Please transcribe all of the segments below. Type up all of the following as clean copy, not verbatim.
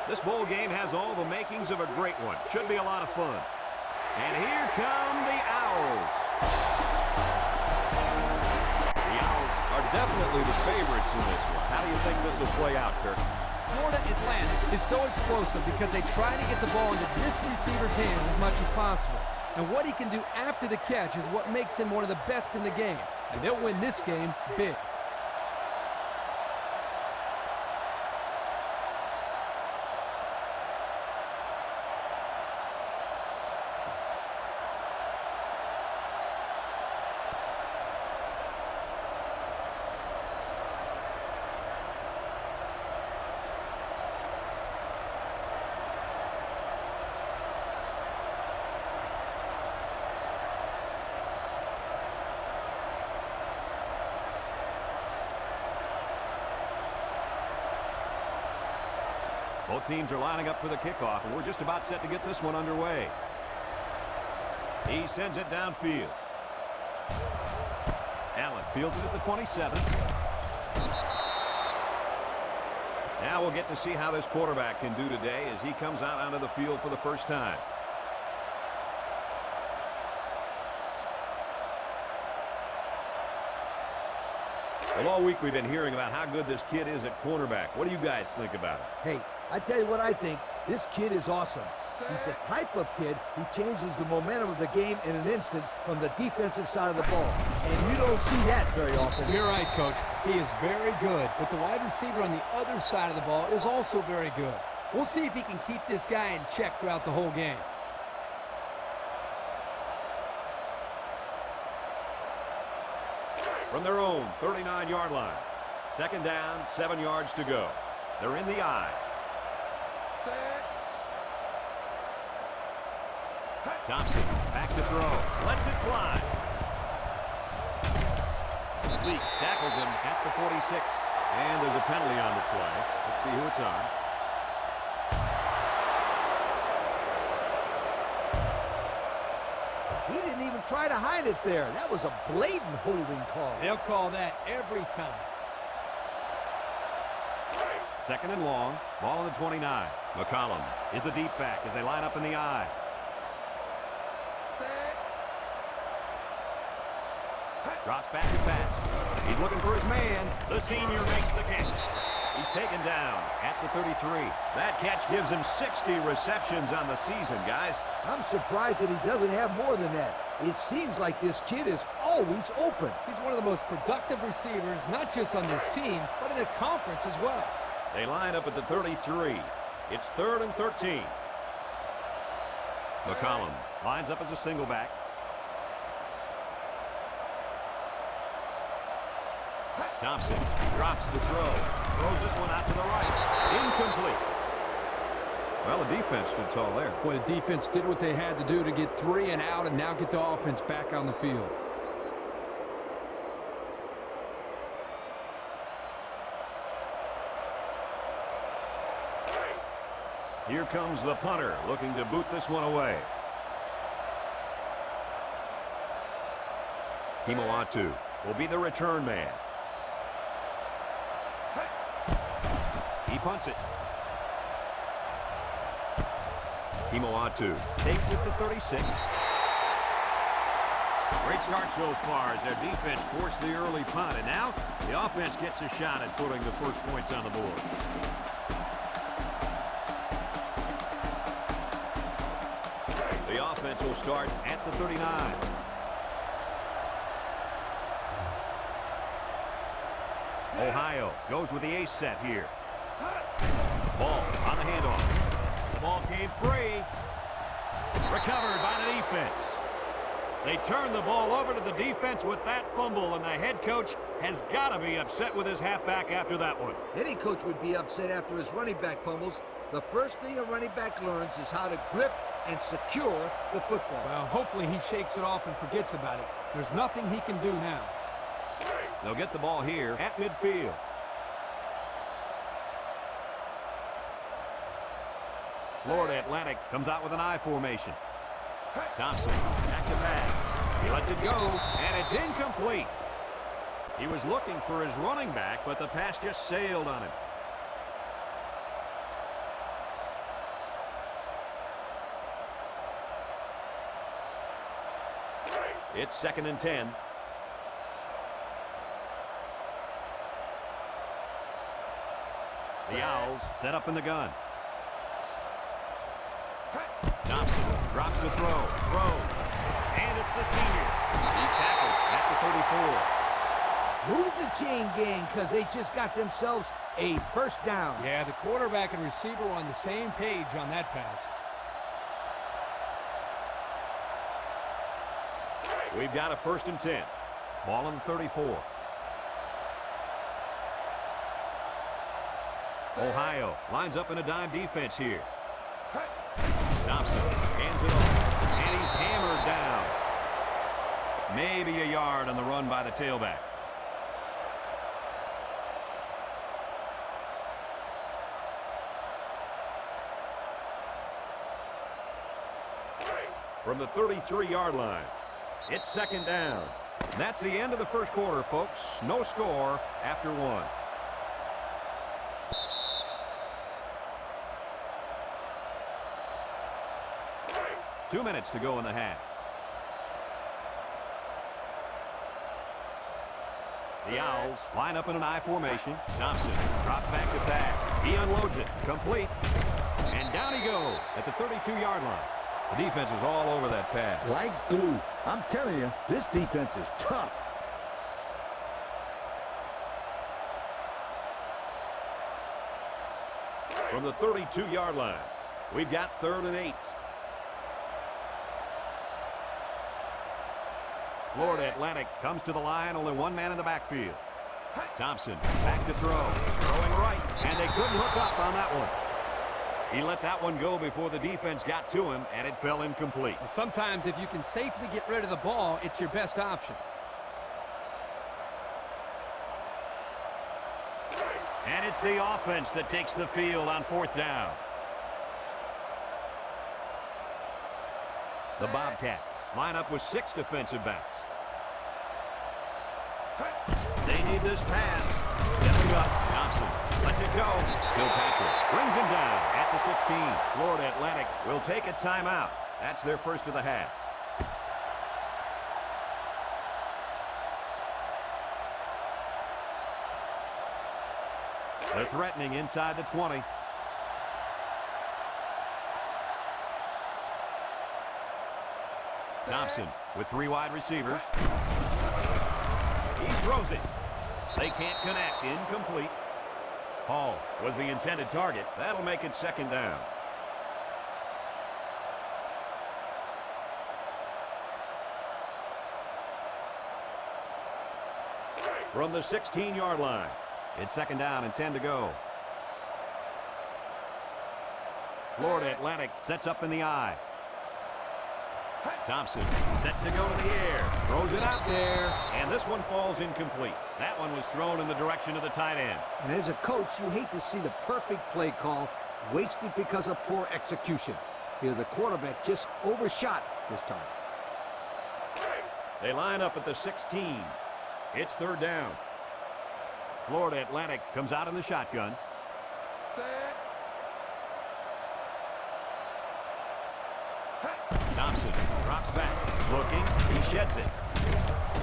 This bowl game has all the makings of a great one. Should be a lot of fun. And here come the Owls. The Owls are definitely the favorites in this one. How do you think this will play out, Kirk? Florida Atlantic is so explosive because they try to get the ball into this receiver's hands as much as possible. And what he can do after the catch is what makes him one of the best in the game. And they'll win this game big. Both teams are lining up for the kickoff, and we're just about set to get this one underway. He sends it downfield. Allen fields it at the 27. Now we'll get to see how this quarterback can do today as he comes out onto the field for the first time. Well, all week we've been hearing about how good this kid is at cornerback. What do you guys think about it? Hey, I tell you what I think. This kid is awesome. He's the type of kid who changes the momentum of the game in an instant from the defensive side of the ball. And you don't see that very often. You're right, Coach. He is very good. But the wide receiver on the other side of the ball is also very good. We'll see if he can keep this guy in check throughout the whole game. From their own 39-yard line. Second down, 7 yards to go. They're in the I. Thompson back to throw. Lets it fly. Leak tackles him at the 46. And there's a penalty on the play. Let's see who it's on. He didn't even try to hide it there. That was a blatant holding call. They'll call that every time. Second and long. Ball on the 29. McCollum is the deep back as they line up in the I. Drops back to pass. He's looking for his man. The senior makes the catch. He's taken down at the 33. That catch gives him 60 receptions on the season, guys. I'm surprised that he doesn't have more than that. It seems like this kid is always open. He's one of the most productive receivers, not just on this team, but in the conference as well. They line up at the 33. It's 3rd and 13. McCollum lines up as a single back. Thompson drops the throw. Throws this one out to the right. Incomplete. Well, the defense stood tall there. Boy, the defense did what they had to do to get 3 and out and now get the offense back on the field. Here comes the punter looking to boot this one away. Kimoatu will be the return man. He punts it. Kimoatu takes it to 36. Great start so far as their defense forced the early punt. And now the offense gets a shot at putting the first points on the board. The offense will start at the 39. Ohio goes with the ace set here. Ball on the handoff. The ball came free. Recovered by the defense. They turn the ball over to the defense with that fumble, and the head coach has got to be upset with his halfback after that one. Any coach would be upset after his running back fumbles. The first thing a running back learns is how to grip and secure the football. Well, hopefully he shakes it off and forgets about it. There's nothing he can do now. They'll get the ball here at midfield. Florida Atlantic comes out with an I formation. Thompson back to pass. He lets it go, and it's incomplete. He was looking for his running back, but the pass just sailed on him. It's 2nd and 10. The Owls set up in the gun. Thompson drops the throw. Throws. And it's the senior. He's tackled at the 34. Move the chain gang because they just got themselves a first down. Yeah, the quarterback and receiver were on the same page on that pass. We've got a 1st and 10. Ball on the 34. Ohio lines up in a dime defense here. Thompson hands it off, and he's hammered down. Maybe a yard on the run by the tailback. From the 33-yard line, it's 2nd down. That's the end of the first quarter, folks. No score after 1. Two minutes to go in the half. The Owls line up in an I formation. Thompson drops back to pass. He unloads it. Complete. And down he goes at the 32-yard line. The defense is all over that pass. Like glue. I'm telling you, this defense is tough. From the 32-yard line, we've got 3rd and 8. Florida Atlantic comes to the line, only one man in the backfield. Thompson back to throw, throwing right, and they couldn't hook up on that one. He let that one go before the defense got to him, and it fell incomplete. Sometimes if you can safely get rid of the ball, it's your best option. And it's the offense that takes the field on 4th down. The Bobcats line up with 6 defensive backs. They need this pass. Stepping up, Thompson lets it go. Kilpatrick brings him down at the 16. Florida Atlantic will take a timeout. That's their first of the half. They're threatening inside the 20. Thompson with 3 wide receivers. He throws it. They can't connect. Incomplete. Hall was the intended target. That'll make it 2nd down. From the 16-yard line, it's 2nd down and 10 to go. Florida Atlantic sets up in the I. Thompson set to go to the air. Throws it out there. And this one falls incomplete. That one was thrown in the direction of the tight end. And as a coach, you hate to see the perfect play call wasted because of poor execution. Here, the quarterback just overshot this time. They line up at the 16. It's 3rd down. Florida Atlantic comes out in the shotgun. Thompson drops back, looking, he sheds it.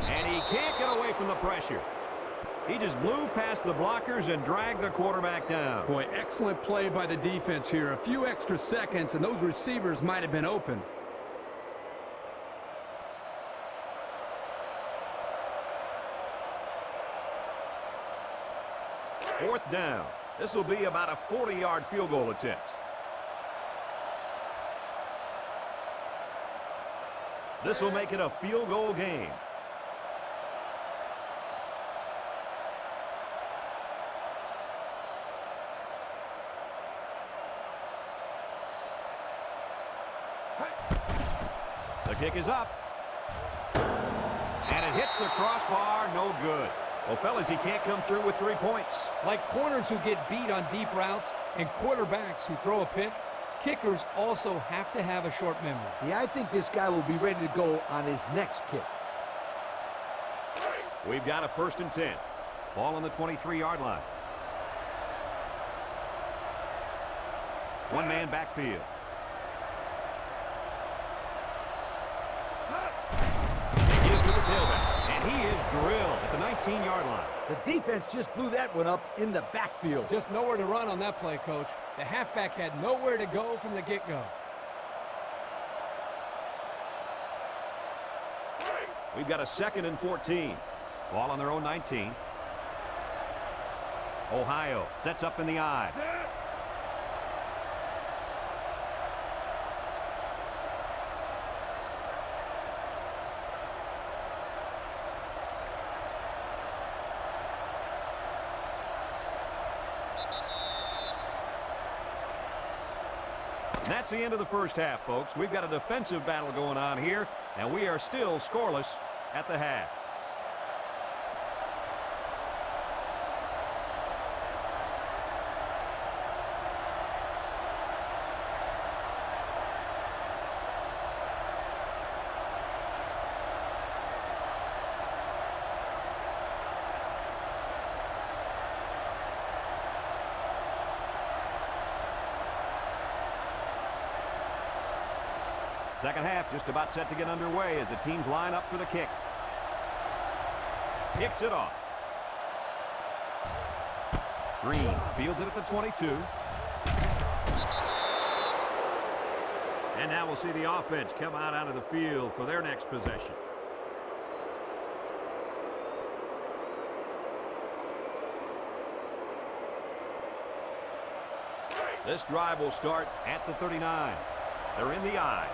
And he can't get away from the pressure. He just blew past the blockers and dragged the quarterback down. Boy, excellent play by the defense here. A few extra seconds and those receivers might have been open. Fourth down. This will be about a 40-yard field goal attempt. This will make it a field goal game. The kick is up. And it hits the crossbar, no good. Well, fellas, he can't come through with 3 points. Like corners who get beat on deep routes and quarterbacks who throw a pick, kickers also have to have a short memory. Yeah, I think this guy will be ready to go on his next kick. We've got a 1st and 10. Ball on the 23-yard line. One-man backfield. He 19-yard line. The defense just blew that one up in the backfield. Just nowhere to run on that play, Coach. The halfback had nowhere to go from the get-go. We've got a 2nd and 14. Ball on their own 19. Ohio sets up in the I. That's the end of the first half, folks. We've got a defensive battle going on here, and we are still scoreless at the half. Second half just about set to get underway as the teams line up for the kick. Kicks it off. Green fields it at the 22. And now we'll see the offense come out onto the field for their next possession. This drive will start at the 39. They're in the I.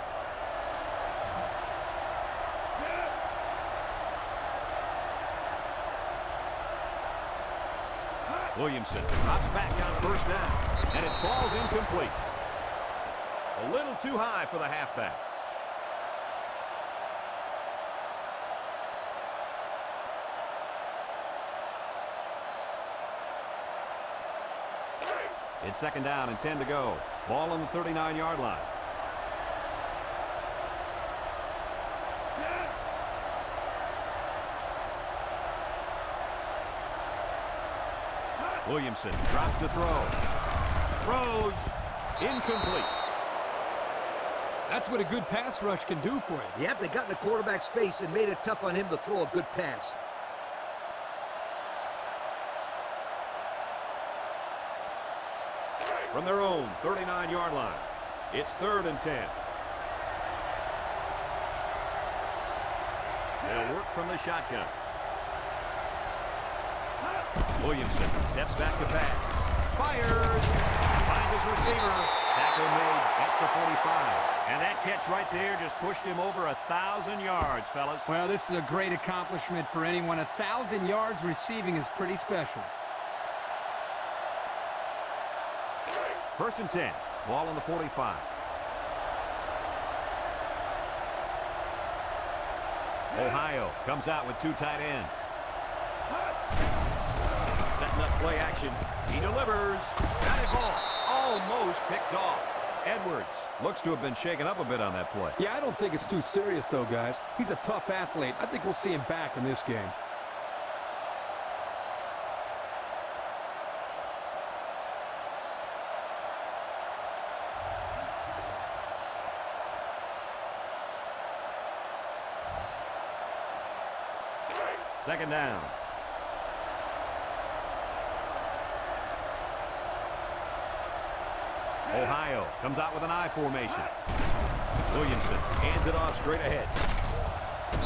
Williamson drops back on first down, and it falls incomplete. A little too high for the halfback. It's 2nd down and 10 to go. Ball on the 39-yard line. Williamson drops to throw. Throws incomplete. That's what a good pass rush can do for you. Yep, they got in the quarterback's face and made it tough on him to throw a good pass. From their own 39-yard line, it's 3rd and 10. They'll work from the shotgun. Williamson steps back to pass. Fires. Finds his receiver. Tackle made at the 45. And that catch right there just pushed him over 1,000 yards, fellas. Well, this is a great accomplishment for anyone. 1,000 yards receiving is pretty special. 1st and 10. Ball on the 45. Ohio comes out with 2 tight ends. Setting up play action. He delivers. Got it ball. Almost picked off. Edwards looks to have been shaken up a bit on that play. Yeah, I don't think it's too serious, though, guys. He's a tough athlete. I think we'll see him back in this game. Second down. Ohio comes out with an I formation. Williamson hands it off straight ahead.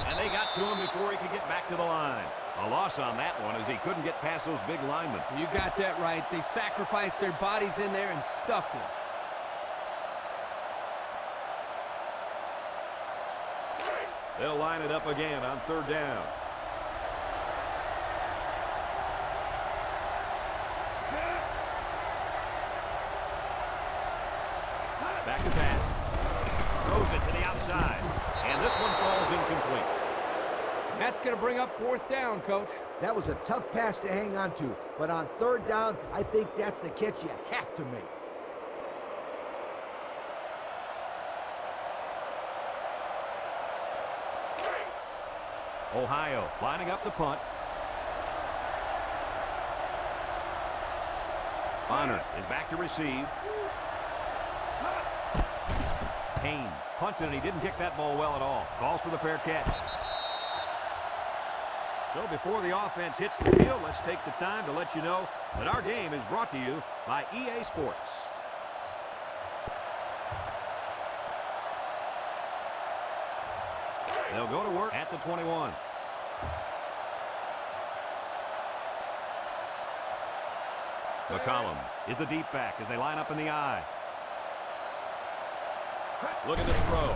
And they got to him before he could get back to the line. A loss on that one as he couldn't get past those big linemen. You got that right. They sacrificed their bodies in there and stuffed him. They'll line it up again on 3rd down. Back to pass. Throws it to the outside. And this one falls incomplete. That's going to bring up 4th down, Coach. That was a tough pass to hang on to. But on 3rd down, I think that's the catch you have to make. Ohio lining up the punt. Bonner is back to receive. Haynes punts it, and he didn't kick that ball well at all. Calls for the fair catch. So before the offense hits the field, let's take the time to let you know that our game is brought to you by EA Sports. They'll go to work at the 21. McCollum is the deep back as they line up in the I. Look at the throw.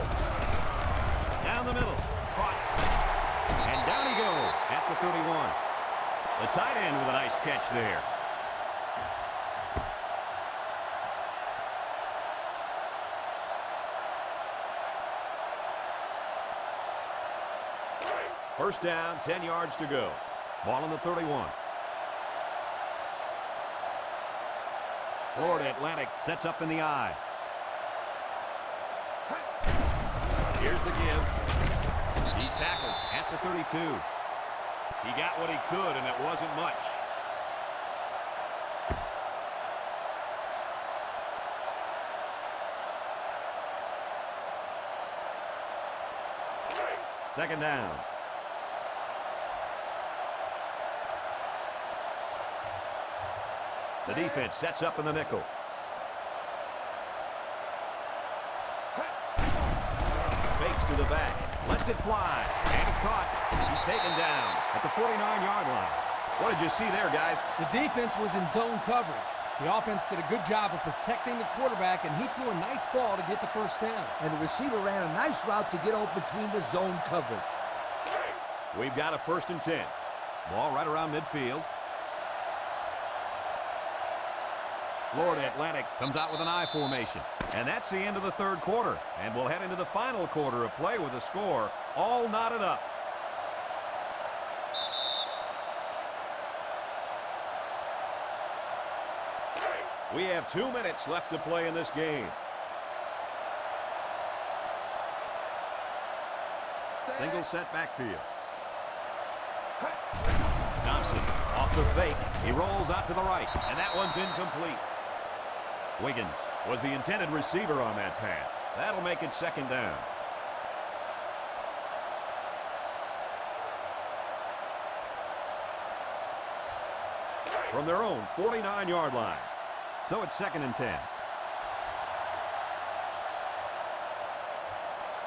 Down the middle. Caught. And down he goes at the 31. The tight end with a nice catch there. First down, 10 yards to go. Ball on the 31. Florida Atlantic sets up in the I. Here's the give. He's tackled at the 32. He got what he could, and it wasn't much. Second down. The defense sets up in the nickel. Fakes to the back. Lets it fly. And it's caught. He's taken down at the 49-yard line. What did you see there, guys? The defense was in zone coverage. The offense did a good job of protecting the quarterback, and he threw a nice ball to get the first down. And the receiver ran a nice route to get open between the zone coverage. We've got a 1st and 10. Ball right around midfield. Florida Atlantic comes out with an I formation. And that's the end of the third quarter. And we'll head into the final quarter of play with a score all knotted up. We have 2 minutes left to play in this game. Single set backfield. Thompson off the fake. He rolls out to the right. And that one's incomplete. Wiggins was the intended receiver on that pass. That'll make it second down. From their own 49-yard line. So it's 2nd and 10.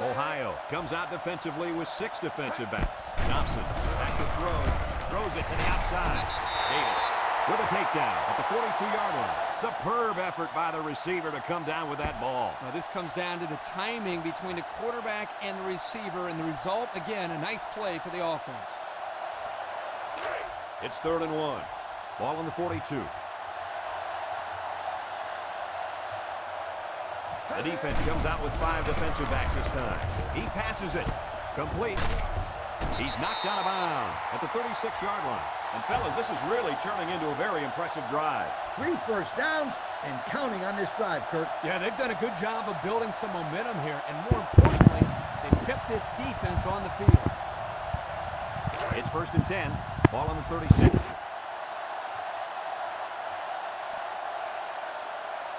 Ohio comes out defensively with 6 defensive backs. Thompson back to throw. Throws it to the outside. Davis with a takedown at the 42-yard line. Superb effort by the receiver to come down with that ball. Now this comes down to the timing between the quarterback and the receiver, and the result, again, a nice play for the offense. It's 3rd and 1. Ball on the 42. The defense comes out with 5 defensive backs this time. He passes it. Complete. He's knocked out of bounds at the 36-yard line. And, fellas, this is really turning into a very impressive drive. 3 first downs and counting on this drive, Kirk. Yeah, they've done a good job of building some momentum here, and more importantly, they've kept this defense on the field. It's 1st and 10. Ball on the 36.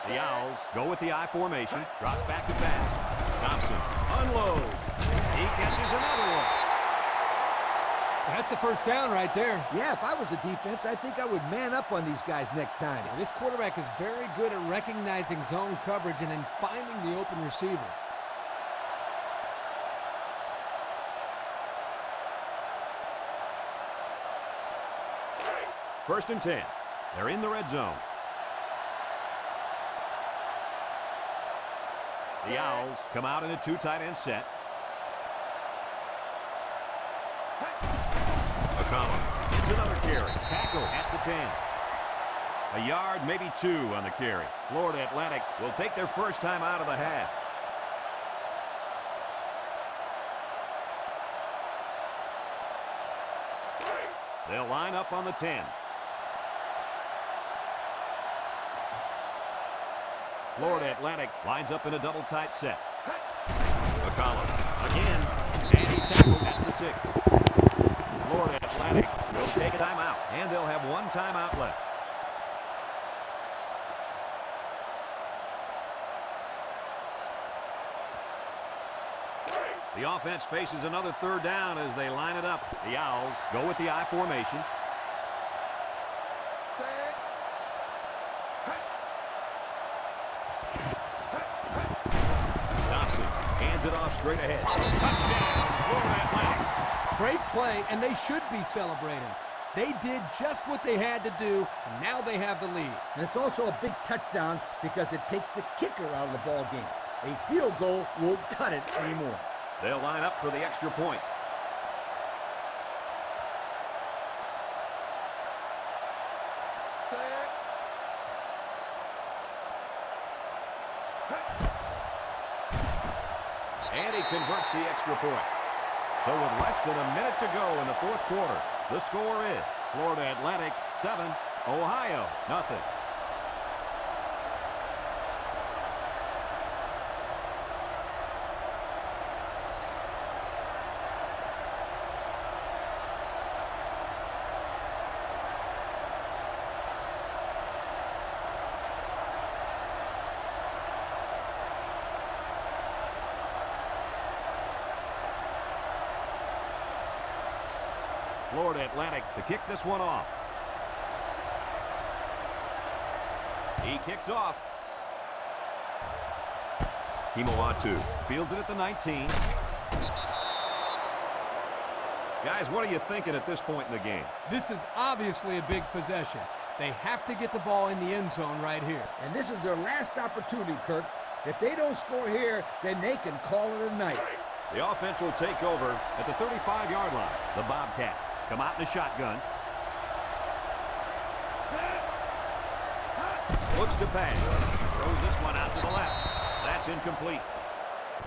The Owls go with the I formation. Drops back to pass. Thompson unloads. He catches another one. That's a first down right there. Yeah, if I was a defense, I think I would man up on these guys next time. Yeah, this quarterback is very good at recognizing zone coverage and then finding the open receiver. First and 10. They're in the red zone. The Owls come out in a 2 tight end set. McCollum gets another carry. Tackle at the 10. A yard, maybe 2 on the carry. Florida Atlantic will take their first time out of the half. They'll line up on the 10. Florida Atlantic lines up in a double tight set. McCollum again, and he's tackled at the 6. Florida Atlantic will take a timeout, and they'll have 1 timeout left. The offense faces another third down as they line it up. The Owls go with the I formation. Dobson hands it off straight ahead. Touchdown, Florida Atlantic. Great play, and they should be celebrating. They did just what they had to do, and now they have the lead. And it's also a big touchdown because it takes the kicker out of the ball game. A field goal won't cut it anymore. They'll line up for the extra point. And he converts the extra point. So with less than a minute to go in the fourth quarter, the score is Florida Atlantic 7, Ohio nothing. Florida Atlantic to kick this one off. He kicks off. Kimawatu fields it at the 19. Guys, what are you thinking at this point in the game? This is obviously a big possession. They have to get the ball in the end zone right here. And this is their last opportunity, Kirk. If they don't score here, then they can call it a night. The offense will take over at the 35-yard line. The Bobcats come out in a shotgun. Looks to pass. Throws this one out to the left. That's incomplete.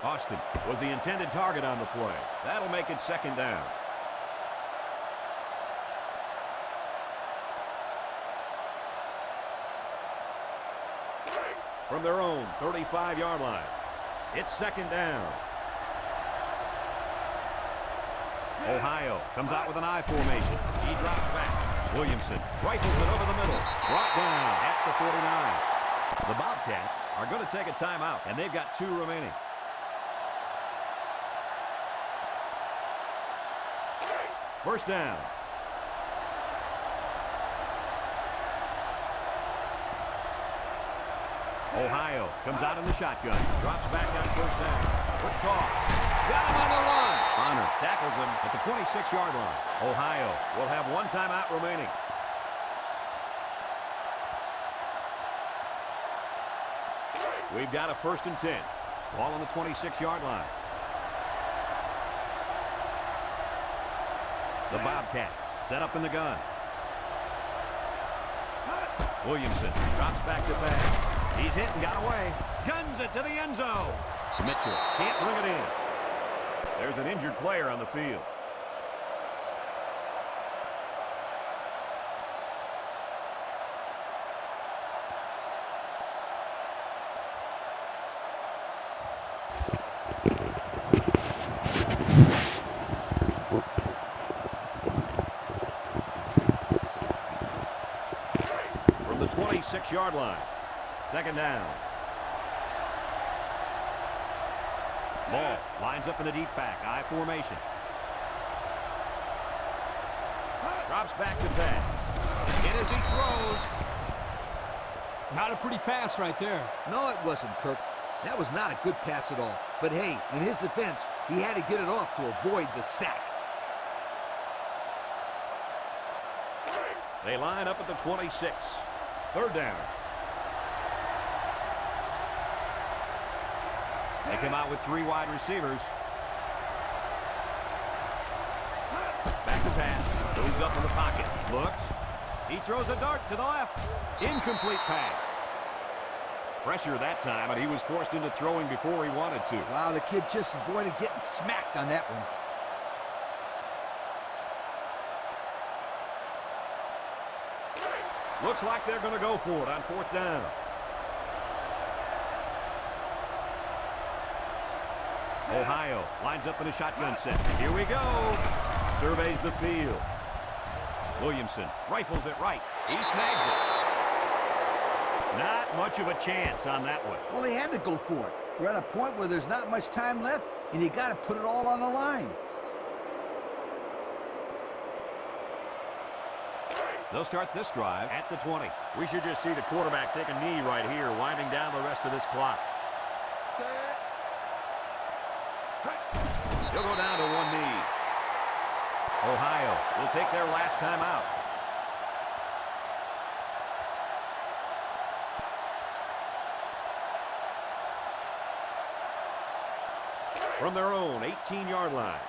Austin was the intended target on the play. That'll make it second down. From their own 35-yard line, it's second down. Ohio comes out with an I formation. He drops back. Williamson rifles it over the middle. Brought down at the 49. The Bobcats are going to take a timeout, and they've got 2 remaining. First down. Ohio comes out in the shotgun. Drops back on first down. Quick toss. Got him on the run. Bonner tackles him at the 26-yard line. Ohio will have 1 timeout remaining. We've got a 1st and 10. Ball on the 26-yard line. The Bobcats set up in the gun. Williamson drops back to pass. He's hit and got away. Guns it to the end zone. Mitchell can't bring it in. There's an injured player on the field. From the 26-yard line, second down. Ball lines up in the deep back, I formation. Drops back to pass. In as he throws. Not a pretty pass right there. No, it wasn't, Kirk. That was not a good pass at all. But hey, in his defense, he had to get it off to avoid the sack. They line up at the 26. Third down. They come out with 3 wide receivers. Back to pass. Moves up in the pocket. Looks. He throws a dart to the left. Incomplete pass. Pressure that time, and he was forced into throwing before he wanted to. Wow, the kid just avoided getting smacked on that one. Looks like they're going to go for it on 4th down. Ohio lines up in a shotgun set. Here we go. Surveys the field. Williamson rifles it right. He snags it. Not much of a chance on that one. Well, he had to go for it. We're at a point where there's not much time left, and you got to put it all on the line. They'll start this drive at the 20. We should just see the quarterback take a knee right here, winding down the rest of this clock. He'll go down to one knee. Ohio will take their last time out. From their own 18-yard line.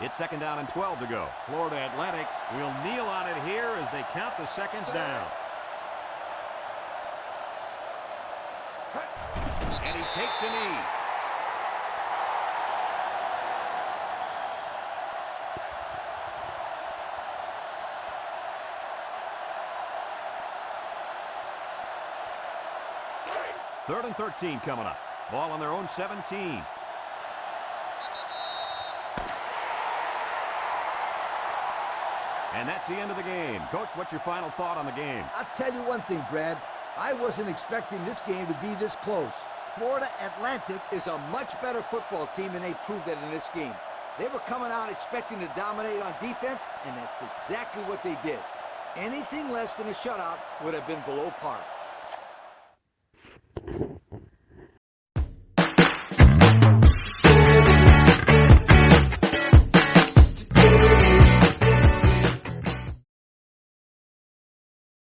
It's second down and 12 to go. Florida Atlantic will kneel on it here as they count the seconds down. And he takes a knee. Third and 13 coming up. Ball on their own 17. And that's the end of the game. Coach, what's your final thought on the game? I'll tell you one thing, Brad. I wasn't expecting this game to be this close. Florida Atlantic is a much better football team, and they proved that in this game. They were coming out expecting to dominate on defense, and that's exactly what they did. Anything less than a shutout would have been below par.